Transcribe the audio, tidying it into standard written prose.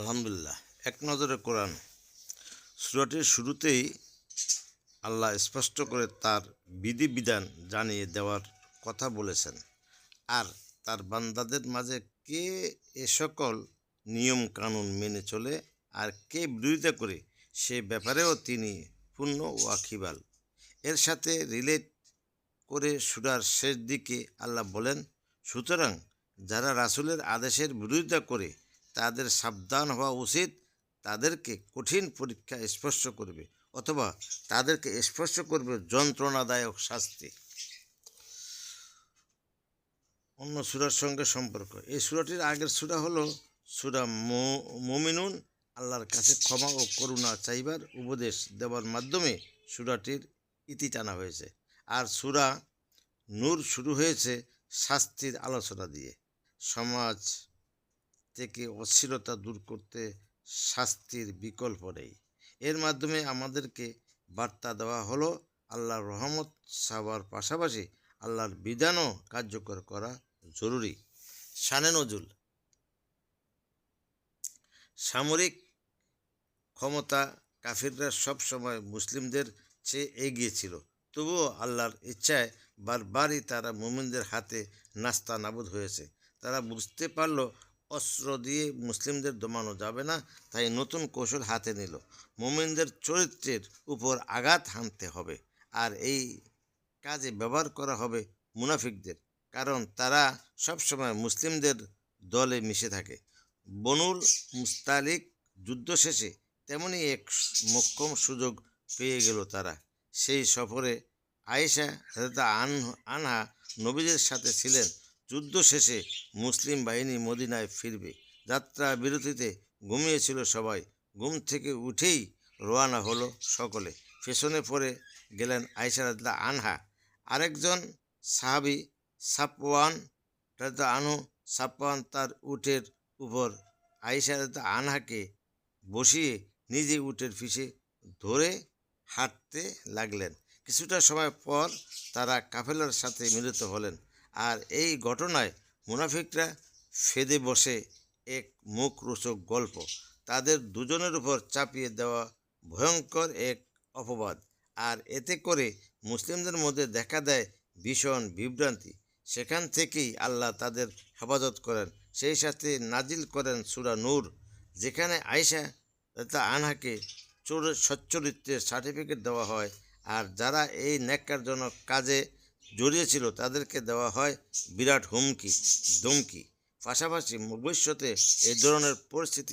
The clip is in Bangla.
আলহামদুলিল্লাহ। এক নজরে কোরআন সূরাটির শুরুতেই আল্লাহ স্পষ্ট করে তার বিধিবিধান জানিয়ে দেওয়ার কথা বলেছেন, আর তার বান্দাদের মাঝে কে এ সকল নিয়ম কানুন মেনে চলে আর কে বিরোধিতা করে সে ব্যাপারেও তিনি পূর্ণ ওয়াকিবাল। এর সাথে রিলেট করে সূরার শেষ দিকে আল্লাহ বলেন, সুতরাং যারা রাসূলের আদেশের বিরোধিতা করে তাদের সাবধান হওয়া উচিত, তাদেরকে কঠিন পরীক্ষা স্পর্শ করবে অথবা তাদেরকে স্পর্শ করবে যন্ত্রণাদায়ক শাস্তি। অন্য সূরার সঙ্গে সম্পর্ক। এই সূরাটির আগের সূরা হলো সূরা মুমিনুন। আল্লাহর কাছে ক্ষমা ও করুণা চাইবার উপদেশ দেওয়ার মাধ্যমে সূরাটির ইতি টানা হয়েছে। আর সূরা নূর শুরু হয়েছে শাস্তির আলোচনা দিয়ে। সমাজ থেকে অশ্লীলতা দূর করতে শাস্তির বিকল্প নেই। এর মাধ্যমে আমাদেরকে বার্তা দেওয়া হলো আল্লাহর রহমত চাওয়ার পাশাপাশি আল্লাহর বিধানও কার্যকর করা জরুরি। শানে নজুল। সামরিক ক্ষমতা কাফিররা সব সময় মুসলিমদের চেয়ে এগিয়ে ছিল, তবুও আল্লাহর ইচ্ছায় বারবারই তারা মুমিনদের হাতে নাস্তানাবুদ হয়েছে। তারা বুঝতে পারল অস্ত্র দিয়ে মুসলিমদের দমানো যাবে না, তাই নতুন কৌশল হাতে নিল। মুমিনদের চরিত্রের উপর আঘাত হানতে হবে, আর এই কাজে ব্যবহার করা হবে মুনাফিকদের, কারণ তারা সবসময় মুসলিমদের দলে মিশে থাকে। বনুল মুস্তালিক যুদ্ধ শেষে তেমনই এক মোক্ষম সুযোগ পেয়ে গেল তারা। সেই সফরে আয়েশা আনহা নবীদের সাথে ছিলেন। যুদ্ধ শেষে মুসলিম বাহিনী মদিনায় ফিরবে। যাত্রা বিরতিতে ঘুমিয়েছিল সবাই। ঘুম থেকে উঠেই রওনা হলো সকলে। পেছনে পড়ে গেলেন আয়েশা রাদিয়াল্লাহু আনহা। আরেকজন সাহাবী সাফওয়ান তার উটের উপর আয়েশা রাদিয়াল্লাহু আনহাকে বসিয়ে নিজে উটের পিঠে ধরে হাঁটতে লাগলেন। কিছুটা সময় পর তারা কাফেলার সাথে মিলিত হলেন। আর এই ঘটনায় মুনাফিকরা ফেদে বসে এক মুখরোচক গল্প। তাদের দুজনের উপর চাপিয়ে দেওয়া ভয়ঙ্কর এক অপবাদ, আর এতে করে মুসলিমদের মধ্যে দেখা দেয় ভীষণ বিভ্রান্তি। সেখান থেকেই আল্লাহ তাদের হেফাজত করেন, সেই সাথে নাজিল করেন সূরা নূর, যেখানে আয়েশা রাদিয়াল্লাহু আনহাকে সচ্চরিত্রের সার্টিফিকেট দেওয়া হয়, আর যারা এই ন্যাক্কারজনক কাজে জড়িয়েছিল তাদেরকে দেওয়া হয় বিরাট হুমকি ধমকি। পাশাপাশি ভবিষ্যতে এই ধরনের পরিস্থিতি